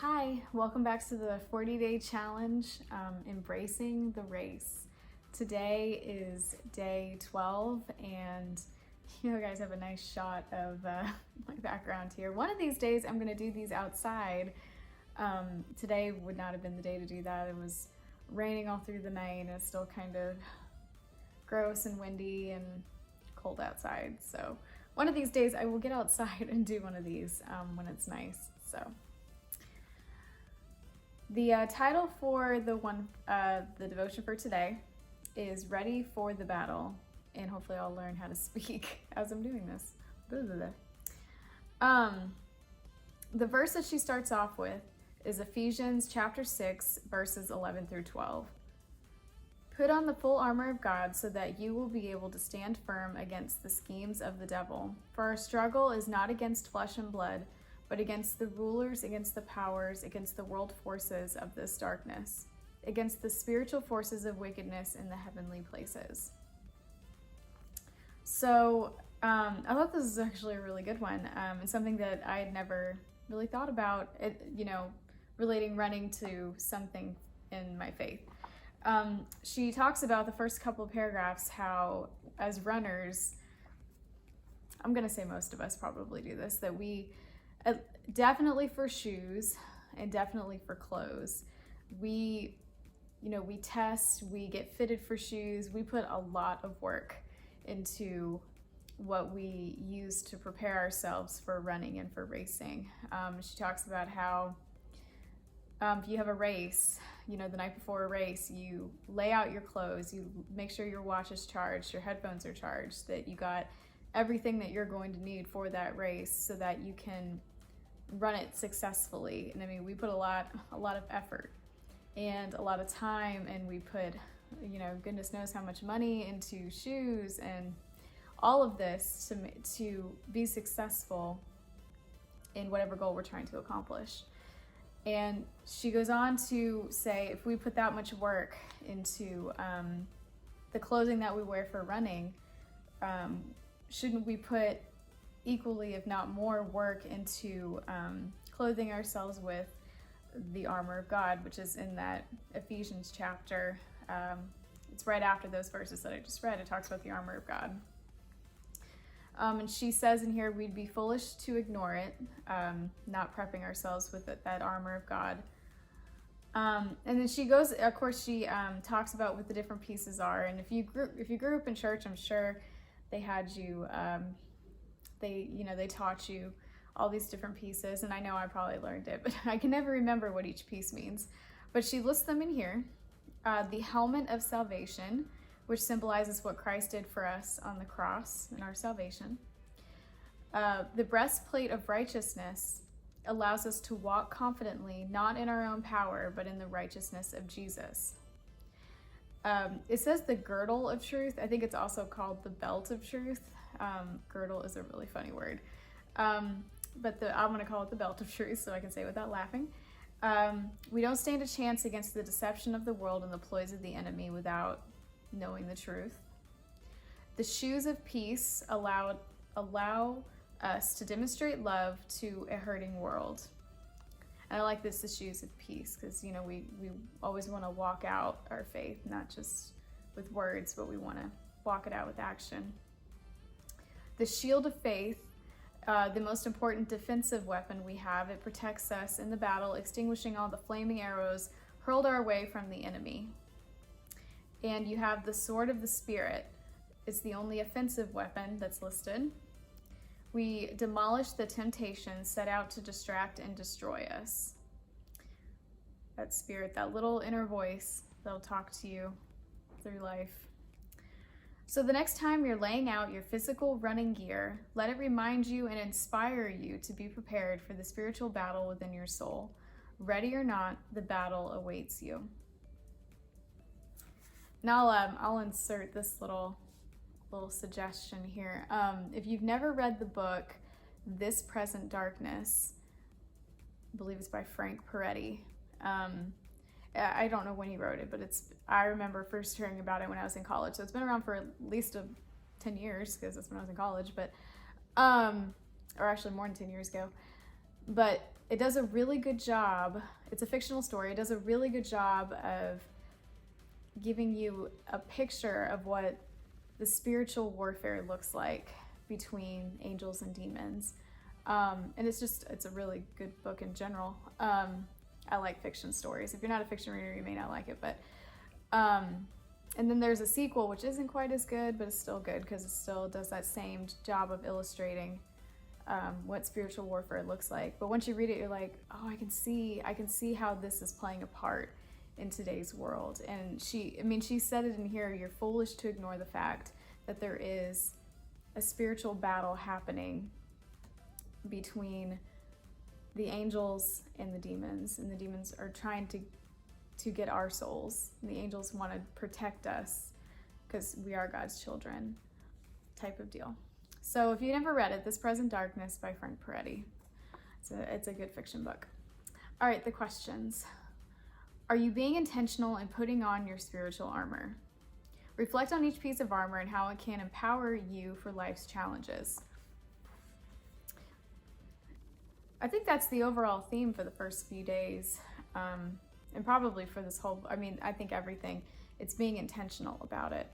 Hi, welcome back to the 40-day challenge, Embracing the Race. Today is day 12, and you guys have a nice shot of my background here. One of these days I'm gonna do these outside. Today would not have been the day to do that. It was raining all through the night and it's still kind of gross and windy and cold outside. So one of these days I will get outside and do one of these when it's nice. So. The title for the devotion for today is Ready for the Battle, and hopefully I'll learn how to speak as I'm doing this. The verse that she starts off with is Ephesians chapter 6, verses 11 through 12. Put on the full armor of God so that you will be able to stand firm against the schemes of the devil. For our struggle is not against flesh and blood, but against the rulers, against the powers, against the world forces of this darkness, against the spiritual forces of wickedness in the heavenly places. So I thought this is actually a really good one, and something that I had never really thought about, relating running to something in my faith. She talks about the first couple of paragraphs how, as runners, I'm going to say most of us probably do this, that we definitely for shoes and definitely for clothes, we test, we get fitted for shoes, we put a lot of work into what we use to prepare ourselves for running and for racing. She talks about how if you have a race, the night before a race, you lay out your clothes, you make sure your watch is charged, your headphones are charged, that you got everything that you're going to need for that race so that you can run it successfully. And I mean, we put a lot of effort and a lot of time, and we put, goodness knows how much money into shoes and all of this to be successful in whatever goal we're trying to accomplish. And she goes on to say, if we put that much work into the clothing that we wear for running, shouldn't we put equally, if not more, work into clothing ourselves with the armor of God, which is in that Ephesians chapter. It's right after those verses that I just read. It talks about the armor of God. And she says in here, we'd be foolish to ignore it, not prepping ourselves with that armor of God. And then she goes, of course, she talks about what the different pieces are. And if you grew up in church, I'm sure they had you, they taught you all these different pieces. And I know I probably learned it, but I can never remember what each piece means. But she lists them in here. The helmet of salvation, which symbolizes what Christ did for us on the cross and our salvation. The breastplate of righteousness allows us to walk confidently, not in our own power, but in the righteousness of Jesus. It says the girdle of truth. I think it's also called the belt of truth. Girdle is a really funny word. But I'm going to call it the belt of truth so I can say it without laughing. We don't stand a chance against the deception of the world and the ploys of the enemy without knowing the truth. The shoes of peace allow us to demonstrate love to a hurting world. And I like this, the shoes of peace, because we always want to walk out our faith, not just with words, but we want to walk it out with action. The shield of faith, the most important defensive weapon we have, it protects us in the battle, extinguishing all the flaming arrows hurled our way from the enemy. And you have the sword of the Spirit. It's the only offensive weapon that's listed. We demolish the temptations set out to distract and destroy us. That spirit, that little inner voice that'll talk to you through life. So the next time you're laying out your physical running gear, let it remind you and inspire you to be prepared for the spiritual battle within your soul. Ready or not, the battle awaits you. Now I'll insert this little suggestion here. If you've never read the book This Present Darkness, I believe it's by Frank Peretti. I don't know when he wrote it, but I remember first hearing about it when I was in college. So it's been around for at least 10 years, because that's when I was in college, but or actually more than 10 years ago. But it does a really good job. It's a fictional story. It does a really good job of giving you a picture of what the spiritual warfare looks like between angels and demons. And it's a really good book in general. I like fiction stories. If you're not a fiction reader, you may not like it, but and then there's a sequel which isn't quite as good, but it's still good because it still does that same job of illustrating what spiritual warfare looks like. But once you read it, you're like, oh, I can see how this is playing a part in today's world. And she said it in here, you're foolish to ignore the fact that there is a spiritual battle happening between the angels and the demons are trying to get our souls, and the angels want to protect us because we are God's children, type of deal. So if you never read it, This Present Darkness by Frank Peretti. It's a good fiction book. All right, the questions. Are you being intentional in putting on your spiritual armor? Reflect on each piece of armor and how it can empower you for life's challenges. I think that's the overall theme for the first few days, and probably for this whole, I think everything, it's being intentional about it.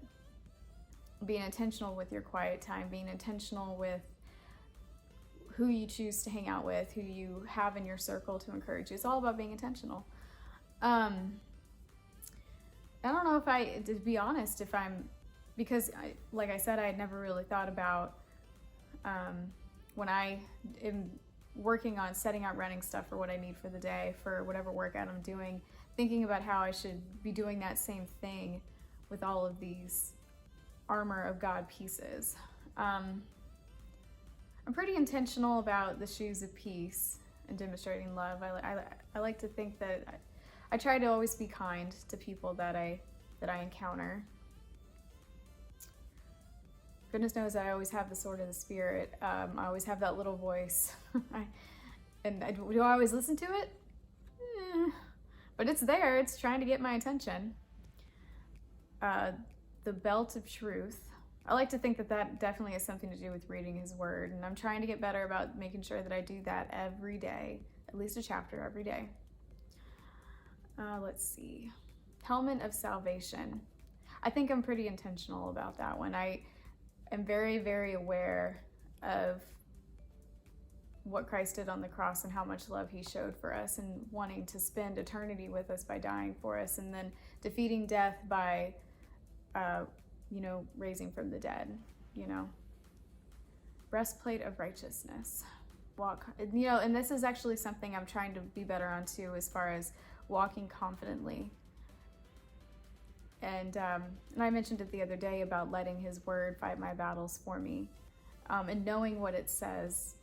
Being intentional with your quiet time, being intentional with who you choose to hang out with, who you have in your circle to encourage you. It's all about being intentional. I don't know to be honest, because like I said, I had never really thought about when I am working on setting out running stuff for what I need for the day, for whatever workout I'm doing, thinking about how I should be doing that same thing with all of these armor of God pieces. I'm pretty intentional about the shoes of peace and demonstrating love. I like to think that I try to always be kind to people that I encounter. Goodness knows I always have the sword of the Spirit. I always have that little voice. Do I always listen to it? But it's there. It's trying to get my attention. The belt of truth. I like to think that definitely has something to do with reading His Word. And I'm trying to get better about making sure that I do that every day. At least a chapter every day. Let's see. Helmet of salvation. I think I'm pretty intentional about that one. I am very, very aware of what Christ did on the cross and how much love He showed for us, and wanting to spend eternity with us by dying for us, and then defeating death by, raising from the dead, Breastplate of righteousness. And this is actually something I'm trying to be better on too, as far as walking confidently. And I mentioned it the other day about letting His Word fight my battles for me, and knowing what it says,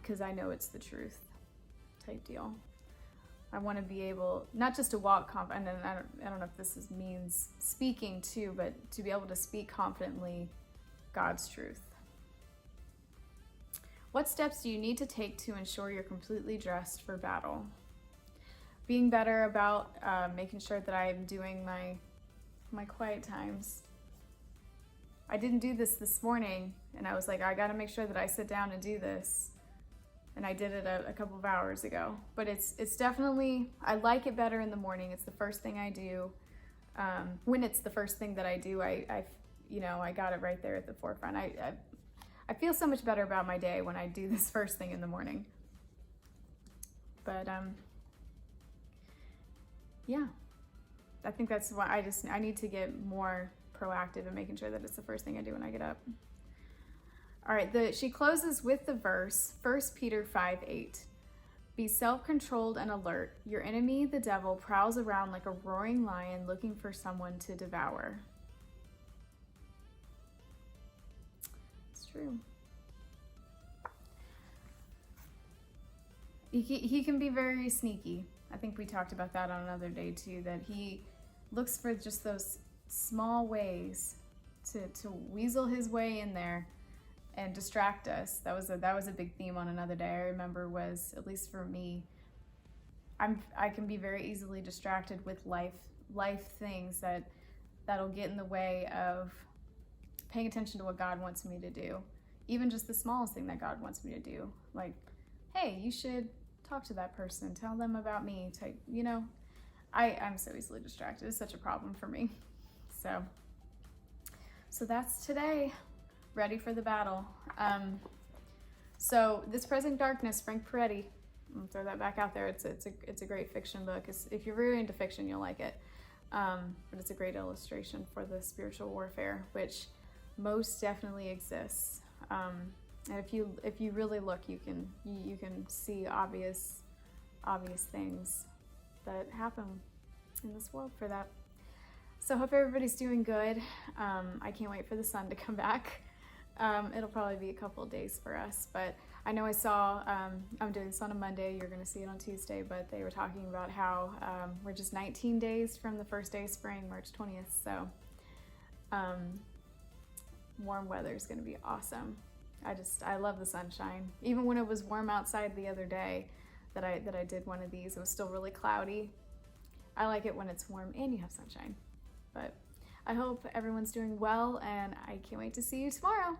because I know it's the truth, type deal. I want to be able, not just to walk confident, and I don't know if this means speaking too, but to be able to speak confidently God's truth. What steps do you need to take to ensure you're completely dressed for battle? Being better about making sure that I'm doing my quiet times. I didn't do this morning, and I was like, I gotta make sure that I sit down and do this. And I did it a couple of hours ago. But it's definitely, I like it better in the morning. It's the first thing I do. When it's the first thing that I do, I got it right there at the forefront. I feel so much better about my day when I do this first thing in the morning. But yeah, I think that's why I need to get more proactive in making sure that it's the first thing I do when I get up. All right, she closes with the verse, 1 Peter 5:8. Be self-controlled and alert. Your enemy, the devil, prowls around like a roaring lion looking for someone to devour. It's true. He can be very sneaky. I think we talked about that on another day too, that he looks for just those small ways to weasel his way in there and distract us. That was a big theme on another day. I remember was, at least for me, I can be very easily distracted with life things that'll get in the way of paying attention to what God wants me to do. Even just the smallest thing that God wants me to do, like hey, you should talk to that person, tell them about me, type, I'm so easily distracted. It's such a problem for me. So that's today. Ready for the battle. So This Present Darkness, Frank Peretti. I'll throw that back out there. It's a great fiction book. If you're really into fiction, you'll like it. But it's a great illustration for the spiritual warfare, which most definitely exists. And if you really look, you can see obvious things that happen in this world for that. So hope everybody's doing good. I can't wait for the sun to come back. It'll probably be a couple of days for us, but I know I saw, I'm doing this on a Monday, you're gonna see it on Tuesday, but they were talking about how we're just 19 days from the first day of spring, March 20th, so warm weather is gonna be awesome. I love the sunshine. Even when it was warm outside the other day that I did one of these, it was still really cloudy. I like it when it's warm and you have sunshine. But I hope everyone's doing well, and I can't wait to see you tomorrow.